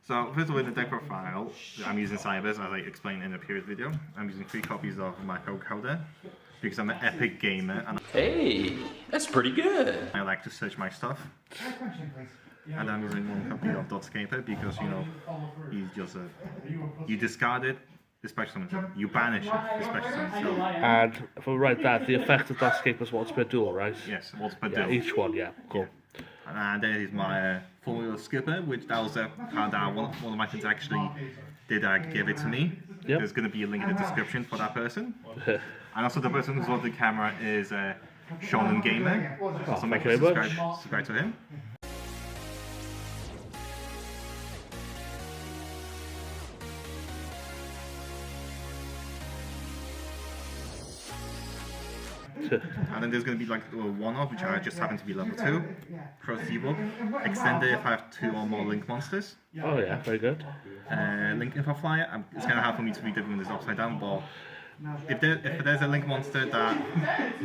So first of all, in the deck profile, I'm using Cyberse, as I explained in the previous video. I'm using 3 copies of Microcoder because I'm an epic gamer and Hey, that's pretty good. I like to search my stuff. And I'm using 1 copy of Dotscaper because, you know, he's just you discard it, especially something. You banish it, especially something. So, And if I write that, the effect of Dotscaper is once per duel, right? yes, what's per Yeah, duel. each one, yeah, cool. And there is my Formula Skipper, which that was a card that one of my friends actually did give it to me. Yep. There's going to be a link in the description for that person. And also the person who's on the camera is Shonen Gamer. So make sure to subscribe to him. And then there's going to be like a one-off, which I just happen to be level 2. Pro Book. Extended if I have 2 or more Link monsters. Oh yeah, very good. Link Info Flyer. It's kind of hard for me to be doing this upside down, but if there's a Link monster that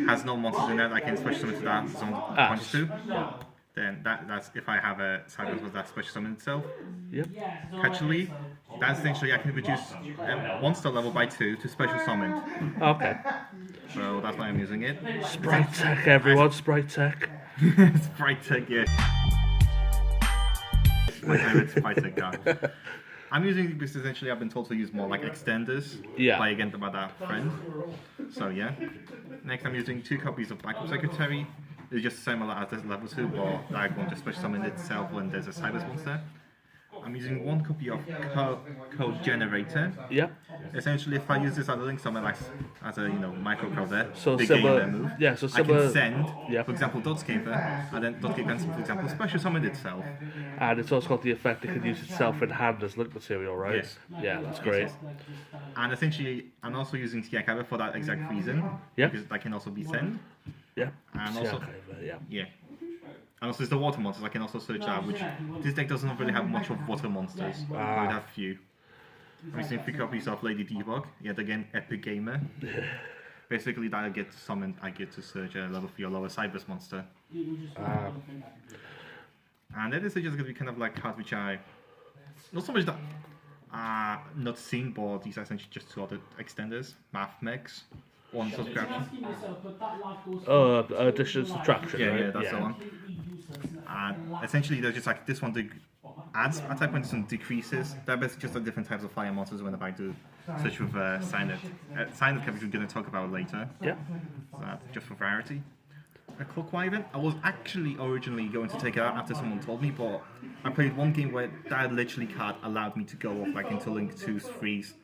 has no monsters in it, I can switch summon to that zone punch 2. Then that's if I have a Cyberse with that special summon itself. Yep. Actually, that's essentially I can reduce monster level by 2 to special summon. Okay. So that's why I'm using it. Sprite Tech, everyone, Sprite Tech. Sprite Tech, yeah. My favorite Sprite Tech card. I'm using it because essentially I've been told to use more like extenders by that friend. So yeah. Next I'm using 2 copies of Backup Secretary. It's just similar as this level 2, but I want to special summon itself when there's a Cyberse monster. I'm using 1 copy of Code Generator. Yep. Essentially, if I use this as a link summon as a microcoder, So big similar, gamer move, yeah. So I similar, can send, yep. for example, Dotscaper, and then Dotscaper can, for example, special summon itself. And it's also got the effect it can use itself in hand as link material, right? Yes. Yeah, that's great. And essentially, I'm also using Tiakaba for that exact reason. Yep. Because that can also be sent. Yeah. And also, yeah. And also, there's the water monsters. I can also search that, which this deck doesn't really have much of water monsters. We have few. I'm using 3 copies of Lady Debug. Yet again, epic gamer. Basically, that I get to summon. I get to search a level 3 or lower Cyberse monster. And then this is just going to be kind of like cards which I not so much that not seen, but these are essentially just 2 other extenders. Math Mechs. 1 subscription. Addition subtraction. Yeah, right? yeah, that's the one. And essentially, there's just like this one adds attack points and decreases. They're basically just like different types of fire monsters whenever I do such with Signet. Signet which we're going to talk about later. Yeah. So that's just for variety. A Clock Wyvern, I was actually originally going to take it out after someone told me, but I played 1 game where that literally card allowed me to go off like into Link 2's 3s.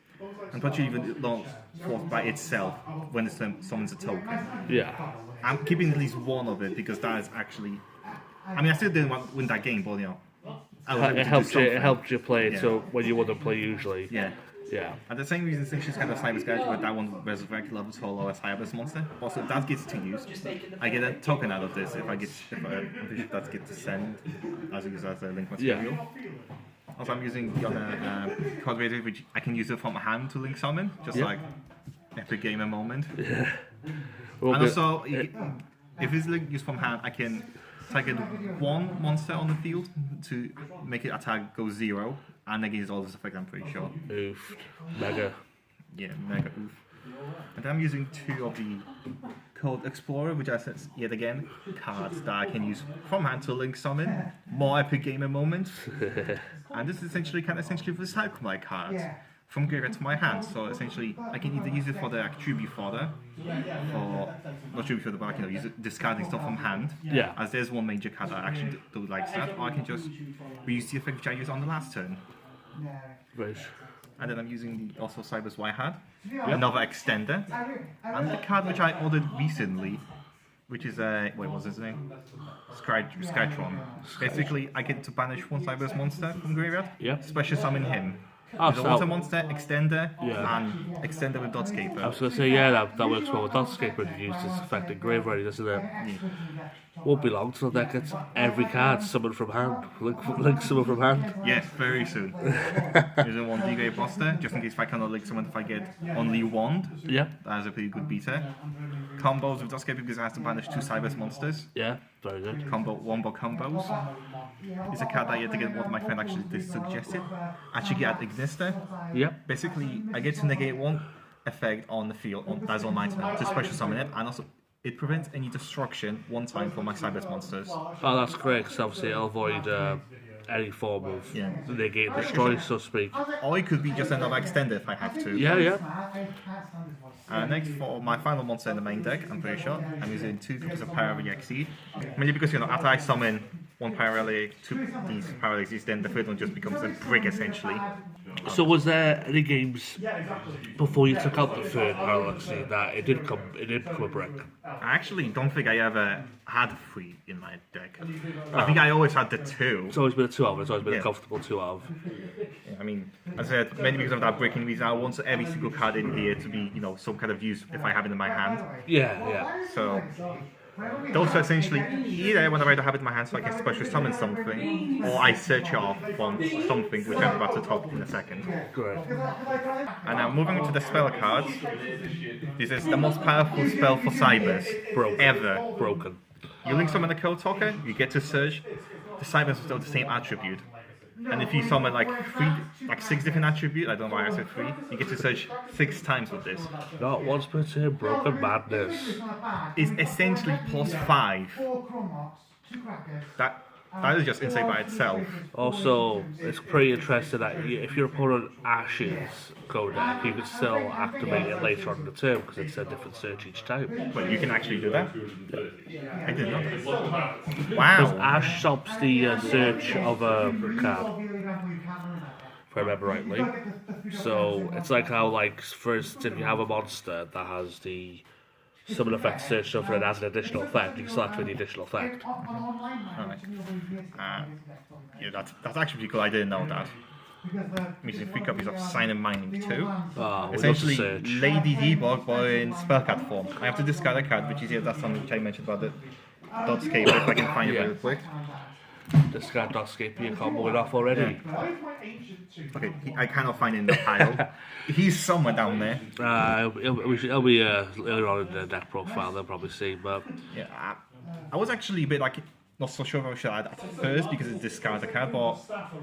And potentially even not forth by itself when it summons a token. Yeah. I'm keeping at least 1 of it because that is actually. I mean, I still didn't win that game, but you know, I was able to do something. It helped you play it, so when you wouldn't play usually. Yeah. Yeah. And the same reason, since she's kind of Cyberse guy, where that one resurrect level 2 or lower Cyberse monster. Also, if that gets to use, I get a token out of this. If that gets to send, as used as a link material. Yeah. Also, I'm using the other card rated, which I can use it from hand to link summon, just like epic gamer moment. Yeah. And also, if it's like used from hand, I can target 1 monster on the field to make it attack go 0, and against all this effect, I'm pretty sure. Oof. Mega. Yeah, mega oof. And then I'm using 2 of the Code Explorer, which I said yet again, cards that I can use from hand to link summon. More epic gamer moments. And this is essentially recycle my cards from graveyard to my hand. So essentially, I can either use it for the tribute fodder, or not tribute fodder, but I can use it discarding stuff from hand. Yeah. As there's 1 major card that I actually do like that, or I can just reuse the effect which I used on the last turn. Right. And then I'm using the also Cyberse Whitehead, another extender, and the card which I ordered recently, which is wait, what's his name? Skytron. Basically, I get to banish 1 Cyberse monster from graveyard, special summon him. There's a water monster, extender, and extender with Dotscaper. I was going to say, yeah, that works well with Dotscaper to use this effect in grave ready, doesn't it? Won't be long till that gets every card summoned from hand. Link summoned from hand. Yes, very soon. Using 1 D-Grade Buster, just in case if I cannot link someone if I get only Wand. Yeah. That is a pretty good beta. Combos with Dotscaper because I have to banish 2 Cyberse monsters. Yeah. Very good. Wombo combos. It's a card that I had to get what my friend actually suggested. Actually get Ignister. Yep. Basically, I get to negate one effect on the field that's on my turn to special summon it, and also it prevents any destruction one time for my Cyberse monsters. Oh, that's great, because obviously it'll avoid any form of negate destroy, so to speak. Or it could be just another extender if I have to. Yeah. Next, for my final monster in the main deck, I'm pretty sure, I'm using 2 copies of Parallel Exceed. Mainly because, after I summon one Parallel, 2 these Parallels, then the third one just becomes a brick, essentially. So was there any games before you took out the third Parallaxy that it did become a brick? I actually don't think I ever had 3 in my deck. I think I always had the 2. It's always been a 2 of, it's always been a comfortable 2 of. Yeah, I mean, as I said, mainly because of that breaking reason, I want every single card in here to be, some kind of use if I have it in my hand. Yeah. So, those are essentially either whenever I have it in my hand so I can special summon something, or I search off from something, which I'm about to talk in a second. Great. And now moving into the spell cards, this is the most powerful spell for Cyberse ever. Broken. You link summon a Code Talker, you get to search the Cyberse with the same attribute. And if you summon like 6 different attributes, I don't know why I said 3, you get to search 6 times with this. Not once per turn, broken madness. It's essentially plus 5. That is just insane by itself. Also, it's pretty interesting that if your opponent ashes go deck, you can still activate it later on in the turn because it's a different search each time. But you can actually do that? I didn't know that. Because Wow. ash stops the search of a card, if I remember rightly. So it's like how, for instance, if you have a monster that has the summon effect search stuff and it has an additional effect, you can still activate the additional effect. Alright. Yeah, that's actually pretty cool. I didn't know that. I'm using 3 copies of Sign and Mining too. Essentially, Lady Debug, but in spell card form. I have to discard a card, which is that's something which I mentioned about the Dotscape, if I can find it real quick. Discard Dotscape, you combo it off already. Okay, I cannot find it in the pile. He's somewhere down there. It'll be earlier on in the deck profile, they'll probably see, but... Yeah, I was actually a bit not so sure if I should add at first because it discards a card, but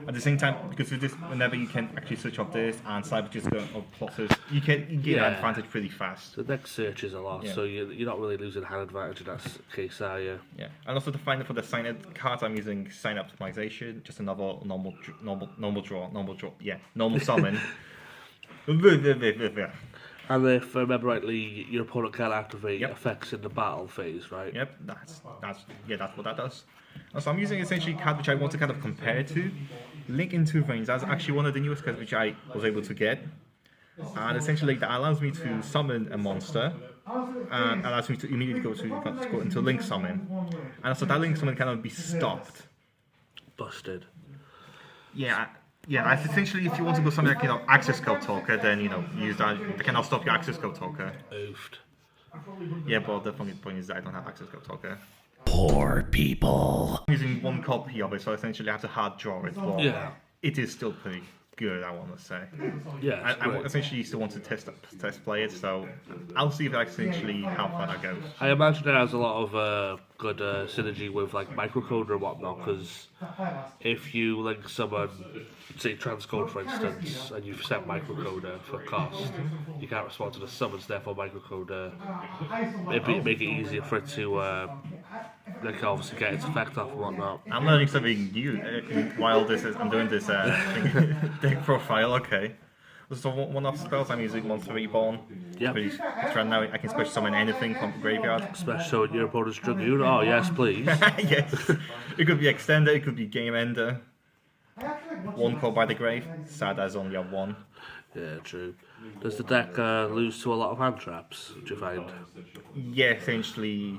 at the same time, because with this, whenever you can actually switch off this and Cyber just go on pluses, you get an advantage pretty fast. The deck searches a lot, so you're not really losing hand advantage in that case, are you? Yeah, and also to find it for the sign cards, I'm using sign optimization, just another normal summon. And if I remember rightly, your opponent can activate effects in the battle phase, right? Yep, that's what that does. So I'm using essentially a card which I want to kind of compare to. Link in 2 Veins. That's actually one of the newest cards which I was able to get. And essentially that allows me to summon a monster and allows me to immediately go into Link Summon. And so that Link Summon cannot be stopped. Busted. Yeah, that's essentially if you want to go something like, Access Code Talker, then, use that. They cannot stop your Access Code Talker. Oofed. Yeah, but the funny point is that I don't have Access Code Talker. Poor people. I'm using 1 copy of it, so essentially I have to hard draw it, but it is still pretty good, I want to say. Yeah, I essentially still want to test play it, so I'll see if essentially how far that goes. I imagine it has a lot of good synergy with microcoder and whatnot, because if you link someone, say transcode for instance, and you've set microcoder for cost, you can't respond to the summons, therefore microcoder, it'd make it easier for it to obviously get its effect off and whatnot. I'm learning something new while I'm doing this deck profile, okay. So one of the spells I'm using Monster Reborn. Yep. Right now I can special summon anything from the graveyard. Especially with your opponent's Dragoon. Oh yes, please. Yes. It could be Extender, it could be Game Ender. 1 call by the grave. Sad as only have 1. Yeah, true. Does the deck lose to a lot of hand traps, do you find? Yeah, essentially.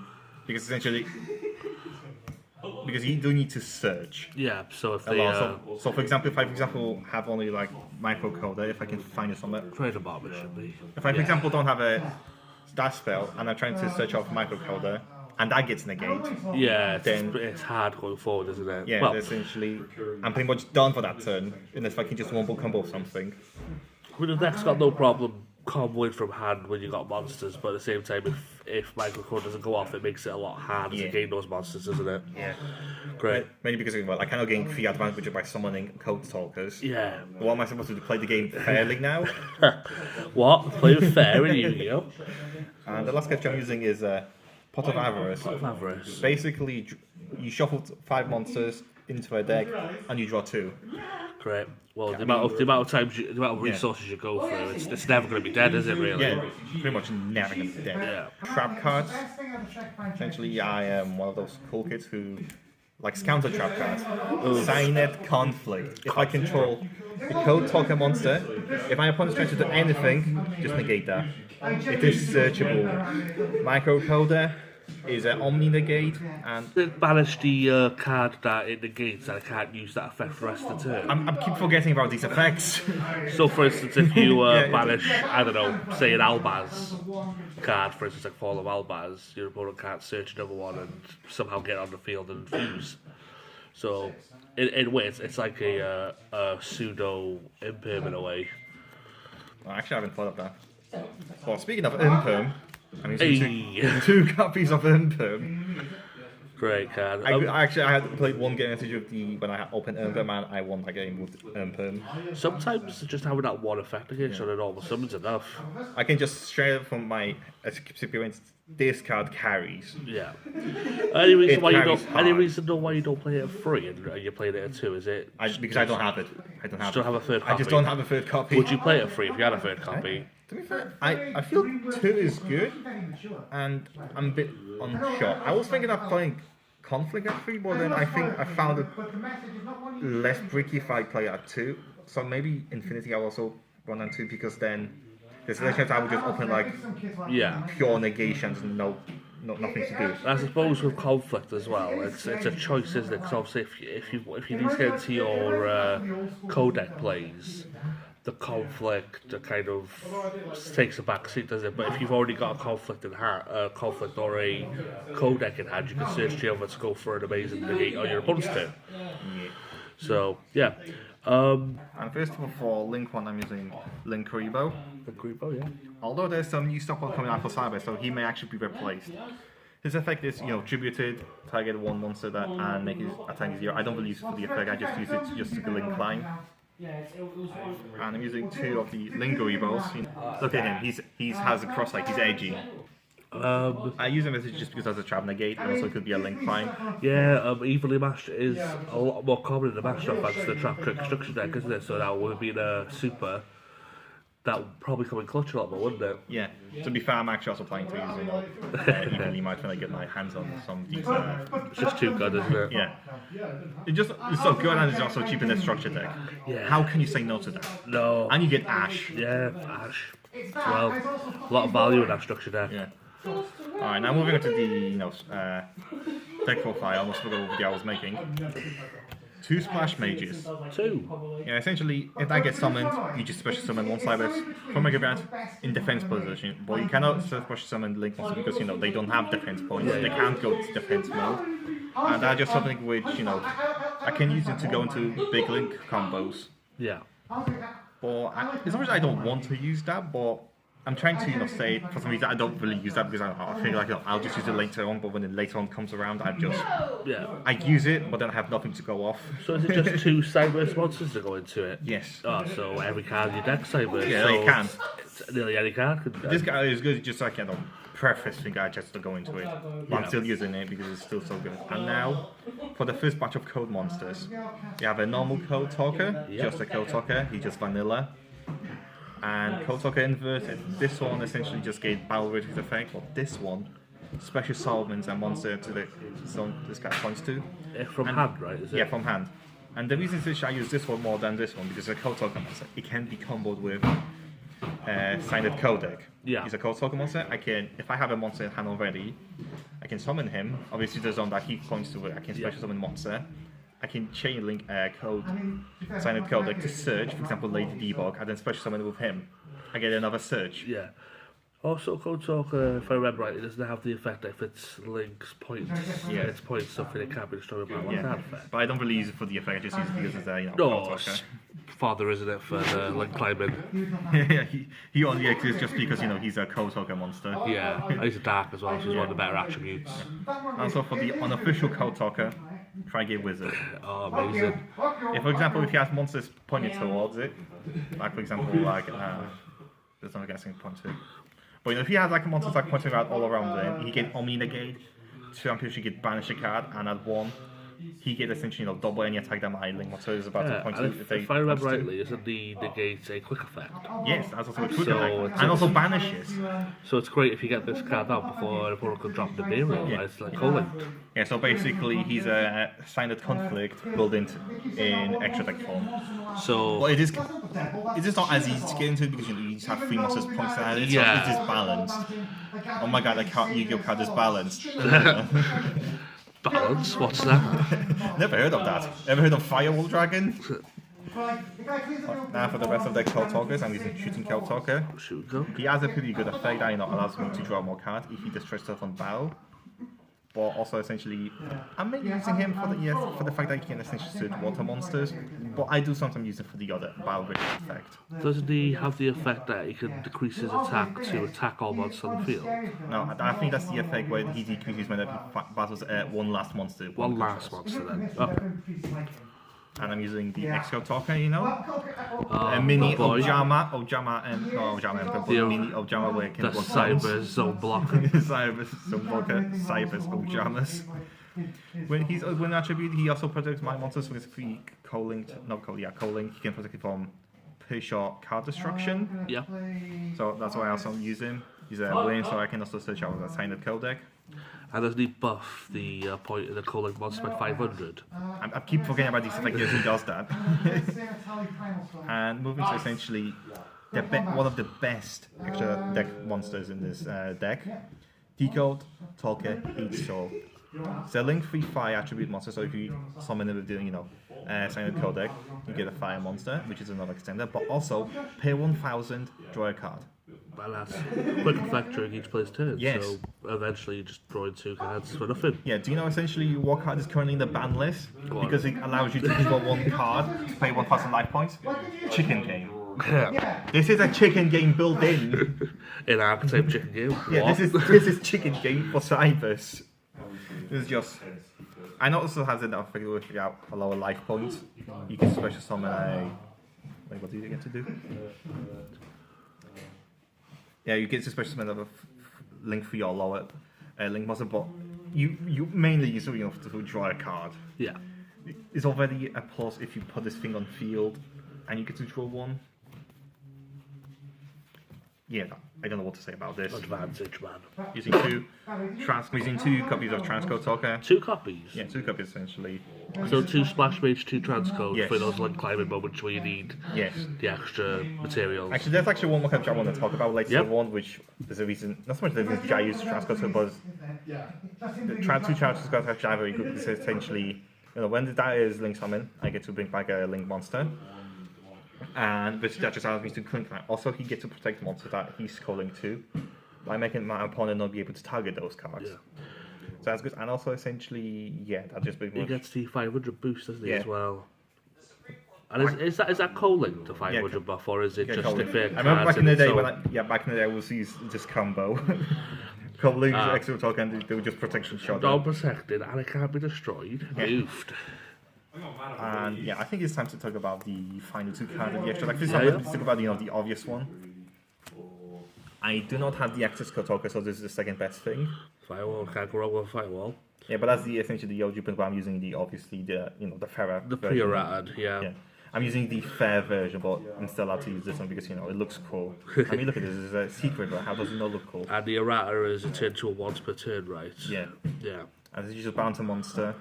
Because you do need to search. Yeah, so if they so for example, if I have only microcoder, if I can find it somewhere. Trade a bomb, it should be. If I for example don't have that spell and I'm trying to search off microcoder and that gets negated. Yeah, then it's hard going forward, isn't it? Yeah, essentially I'm pretty much done for that turn unless I can just wombo combo something. Well, the deck's got no problem comboing from hand when you got monsters, but at the same time, if microcode doesn't go off, it makes it a lot harder to gain those monsters, doesn't it? Yeah. Great. Mainly because I cannot gain 3 advantage by summoning code talkers. Yeah. What am I supposed to do? Play the game fairly now? What? Playing fair in Yu-Gi-Oh? And the last sketch I'm using is Pot of Avarice. Pot of Avarice. Basically, you shuffle 5 monsters into a deck and you draw 2. Great. Well, the amount of resources you go through, it's never going to be dead, is it? Really? Yeah, pretty much never gonna be dead. Yeah. Trap cards. Essentially, I am one of those cool kids who likes counter trap cards. Signet Conflict. If I control the code talker monster, if my opponent's trying to do anything, just negate that. It is searchable. Microcoder is an Omni negate, and Banish the card that it negates, and I can't use that effect for the rest of the turn. I keep forgetting about these effects. So, for instance, if you banish, I don't know, say an Albaz card, for instance, like Fall of Albaz, your opponent can't search another one and somehow get on the field and fuse. So, in a way, it's like a pseudo imperm in a way. Well, actually, I haven't thought of that. Well, speaking of imperm, I'm using Hey. 2 copies of imperm. Great card. I had played one game message of when I opened Imperm and I won that game with Imperm. Sometimes just having that one effect against on a normal summon's enough. I can just straight up from my experience, this card carries. Yeah. Any reason why you don't play it at 3 and you're playing it at 2? Is it Because I don't have it. I don't have. Don't have a third copy? I just don't have a third copy. Would you play it at 3 if you had a third copy? To be fair, I feel 2 is good, and I'm a bit unsure. I was thinking of playing Conflict at 3, but then I think I found it less bricky if I play at 2. So maybe Infinity I'll also run on 2, because then there's a chance I would just open like pure negations and nothing to do. I suppose with Conflict as well, it's a choice, isn't it? Because obviously if you need to get into your codec plays, the Conflict kind of takes a back seat, does it? But if you've already got a Conflict in hand, Conflict or a codec in hand, you can search the other to go for an amazing negate on your opponent's turn. So yeah. And first of all, for Link 1, I'm using Link Rebo. Yeah. Although there's some new stuff coming out for Cyberse, so he may actually be replaced. His effect is, tributed, target 1 monster that and make his attack 0. I don't really use it for the effect, I just use it just to link climb. And I'm using 2 of the Lingerie balls. Look at him, he has a cross like he's edgy. I use him as just because that's a trap negate, and also it could be a link climb. Yeah, evenly mashed is a lot more common in the mash drop thanks to the trap trick construction deck, isn't it? So that would have been a super. That would probably come in clutch a lot more, wouldn't it? Yeah. To be fair, I'm actually also planning to use evenly mashed when I get my hands on some of these. It's just too good, isn't it? Yeah. It's so good, and it's also cheap in the structure deck. Yeah. How can you say no to that? No. And you get Ash. Yeah, Ash. Well, a lot of value in that structure deck. Yeah. Alright, now moving on to the deck profile. I almost forgot what video I was making. 2 Splash Mages. 2. Yeah, essentially, if that gets summoned, you just special summon 1 Cyberse from a graveyard in defense position. But you cannot special summon Link monsters because they don't have defense points. They can't go to defense mode. And that's just something which I can use it to go into big Link combos. Yeah. But as much as I don't want to use that, but I'm trying to say for some reason I don't really use that because I feel like I'll just use it later on. But when it later on comes around, I use it, but then I have nothing to go off. So is it just 2 Cyberse monsters that go into it? Yes. Oh, so every card in your deck Cyberse. Yeah, so you can. Nearly any card could. This guy is good, just like preface thing I just to go into it. But I'm still using it because it's still so good. And now, for the first batch of code monsters, you have a normal code talker, just a code talker, he's just vanilla. And Code Talker inverted. This one essentially just gave Battle Rage's effect, but this one, special summons a monster to the zone this guy points to. From hand, right? Is it? Yeah, from hand. And the reason I use this one more than this one because it's a Code Talker monster. It can be comboed with Signed Codec. Yeah. He's a Code Talker monster. If I have a monster in hand already, I can summon him. Obviously, the zone that he points to, I can special summon monster. I can chain link code, signed codec to search, for example, Lady Debug, and then special summon with him. I get another search. Yeah. Also, Code Talker, if I remember right, it doesn't have the effect if it's links points. Yeah. It's points something it can't be destroyed by one card effect. But I don't really use it for the effect, I just use it because it's a Code No, Talker. fodder, isn't it, for the link climbing? Yeah, he only exists just because he's a code talker monster. Yeah, and he's a dark as well, so he's one of the better attributes. Also for the unofficial code talker, try get wizard. Oh, amazing. If, for example, if he has monsters pointed towards it, like for example, there's no guessing point to. But if he has like monsters like pointing out all around him, he can Omni negate. So I'm pretty sure he can banish a card, and at 1, he get essentially double any attack that my link monster is about to point to. If I remember rightly, isn't the negate a quick effect? Yes, that's also a quick effect, and also banishes. So it's great if you get this card out before an opponent can drop the Imperial. Yeah. It's like co-linked. Yeah, so basically he's a signed conflict built in extra deck form. So well, it is not as easy to get into because you just have 3 monsters points at it. So it is balanced. Oh my god, Yu-Gi-Oh card is balanced. Balance? What's that? Never heard of that. Ever heard of Firewall Dragon? Now for the rest of the Code Talkers, I'm using Shooting Code Talker. He has a pretty good effect that allows me to draw more cards if he destroys stuff on battle. But also essentially, I'm mainly using him for the fact that he can essentially suit water monsters. But I do sometimes use it for the other battle breaking effect. Doesn't he have the effect that he can decrease his attack to attack all monsters on the field? No, I think that's the effect where he decreases when he battles one last monster. One last monster then. Oh. And I'm using the X-Code Talker, a mini Ojama, mini Ojama where it can the Cyberse Zone Blocker. Cyberse Zone Blocker, Cyberse Ojamas. When attribute, he also protects my monsters with 3 co-linked, co-link. He can protect it from push or card destruction. Yeah. So that's why I also use him. He's a win, so I can also search out a signed code deck. And doesn't he buff the point of the co-link monster by 500? I keep forgetting about these effects. Yes, he does that. And moving to essentially one of the best extra deck monsters in this deck, Decode Talker Heat Soul. It's a link 3 fire attribute monster, so if you summon it with doing, Signet Code deck, you get a fire monster, which is another extender, but also pay 1,000, draw a card. Well, that's quick effect during each player's turn, yes. So eventually you just draw 2 cards for nothing. Yeah, do you know essentially what card is currently in the ban list? Because it allows you to draw 1 card to pay 1,000 life points? Chicken game. This is a chicken game built in. In archetype chicken game? Yeah, this is chicken game for Cyberse. This is just... I know it also has enough figure with a lower life points. You can special summon a... Wait, what do you get to do? Yeah, you get to special summon a link for your lower link monster, but you mainly use it to draw a card. Yeah. It's already a plus if you put this thing on field and you get to draw 1. Yeah, I don't know what to say about this. Advantage, man. Using 2 copies of Transcode Talker. 2 copies? Yeah, 2 copies essentially. So 2 Splash Mage, 2 Transcode yes. for those link climbing moments where you need the extra materials. Actually, there's actually one more kind of I want to talk about later on, which there's a reason, not so much the reason which I use Transcode, but the 2 Transcode are very good because essentially, when the die is link summon, I get to bring back a link monster. And this just allows me to clink that. Also, he gets to protect monsters that he's calling to by making my opponent not be able to target those cards. Yeah. So that's good. And also, essentially, that just brings. He gets the 500 boost, doesn't he, as well? And is that co-linked to 500 buff, or is it just if it? I remember back in the day back in the day I was use just combo. Co-linked extra token, they were just protection shot. All protected, and it can't be destroyed. Moved. And I think it's time to talk about the final 2 cards of the extra. Like this time, let's talk about the obvious one. I do not have the access code talker, so this is the second best thing. Firewall, can't go wrong with Firewall. Yeah, but that's essentially the OG, but I'm using the fairer. The pre-errated, yeah. I'm using the fair version, but I'm still allowed to use this one because it looks cool. I mean, look at this. It's a secret, but how does it not look cool? And the errata is a turn to a once per turn, right? Yeah. Yeah. And it's just bound to monster.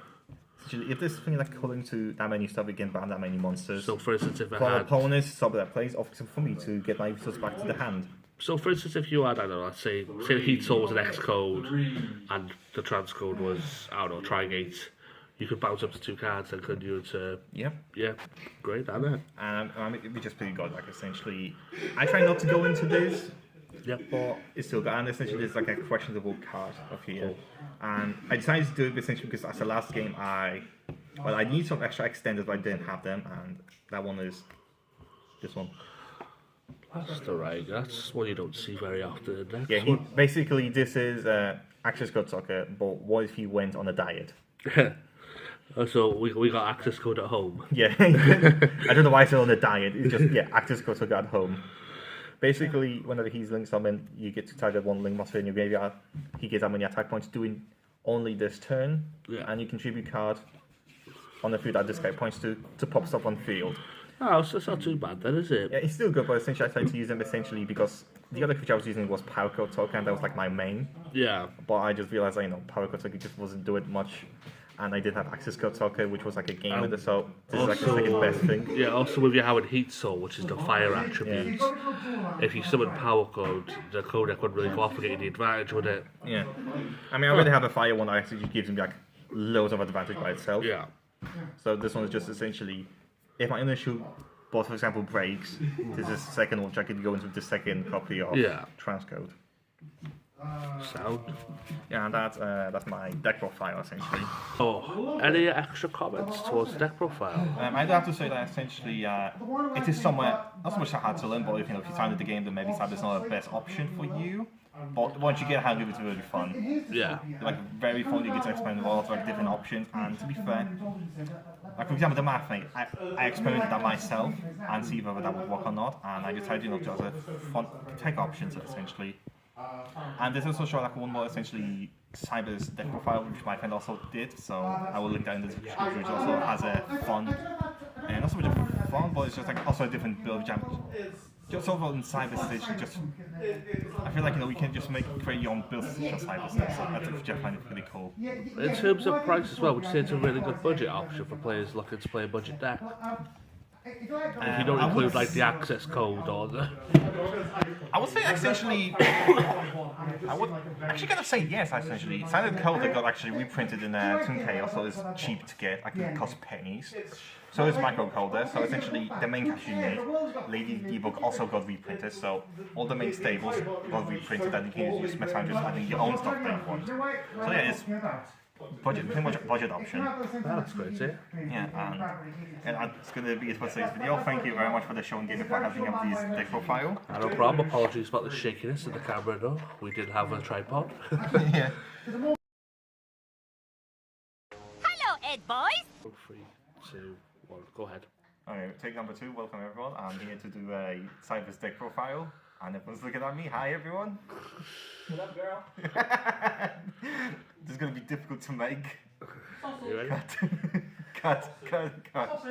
If this thing like calling to that many stuff, it can ban that many monsters. So, for instance, if it for had opponents, stop that plays, offers for me to get my resources back to the hand. So, for instance, if you had, I don't know, let's say the Heat Soul was an X code and the Transcode was, I don't know, Trigate, you could bounce up to 2 cards and could you to. Yeah. Yeah. Great, I know. It'd be just pretty good. Like essentially, I try not to go into this. Yep. But it's still good, and essentially it's like a questionable card of here. And I decided to do it essentially because as the last game I Well, I need some extra extenders, but I didn't have them, and that one is this one. That's the right. That's one you don't see very often. Next Yeah, one. basically this is access code socket, but what if he went on a diet? So we got access code at home. Yeah, I don't know why it's on a diet. It's just access code socket at home. Basically, whenever he's linked summon, you get to target one link monster in your graveyard. He gets that many attack points doing only this turn, and you contribute card on the field that this guy points to pop stuff on field. Oh, so it's not too bad then, is it? Yeah, it's still good, but essentially I started to use them essentially because the other creature I was using was Power Code Token, and that was like my main. Yeah. But I just realized Power Code Token just wasn't doing much. And I did have Access Code Token, which was like a game with it, so this is like the second best thing. Yeah, also with your Howard Heat Soul, which is the fire attribute, if you summon Power Code, the code deck would really go off and get you the advantage with it. Yeah. I mean, I already have a fire one that actually gives me like loads of advantage by itself. Yeah. So this one is just essentially, if my initial boss, for example, breaks, this is the second one, which I could go into the second copy of Transcode. Sound. Yeah, and that's my deck profile essentially. Oh, any extra comments towards deck profile? I do have to say that essentially it is somewhere not so much hard to learn, but if you started the game, then maybe Cyberse is not the best option for you. But once you get a hang of it, it's really fun. Yeah. Like very fun. You get to experiment with all of like different options, and to be fair, like for example, the math thing, I experimented that myself and see whether that would work or not, and I decided just a fun take options essentially. And there's also show like one more essentially Cyberse deck profile, which my friend also did, so I will link that in the description, which also has a fun, and not so much a fun, but it's just like also a different build, which I'm just overall in Cyberse, I feel like we can just create your own builds for Cyberse, so I find it really cool. In terms of price as well, would you say it's a really good budget option for players looking to play a budget deck? If you don't include like the access code or the... I would say essentially, I would actually gotta say yes. Essentially, standard code that got actually reprinted in Toon Chaos, so it's cheap to get. Like it costs pennies. So is microcoder. So essentially, the main cache you made, Lady ebook also got reprinted. So all the main stables got reprinted, and you can just mess around just adding your own stuff that you want. So yeah, it's pretty much a budget option. That's great, yeah. Yeah, and that's going to be it for today's video. Thank you very much for the show and game for having up these deck profile. No problem. Apologies about the shakiness of the camera, though. We did have a tripod. Yeah. Hello, Ed boys. 3, 2, 1. Go ahead. Okay, take number 2. Welcome everyone. I'm here to do a Cyberse deck profile, and everyone's looking at me. Hi everyone. What up, girl? This is going to be difficult to make. You ready? Cut. Cut.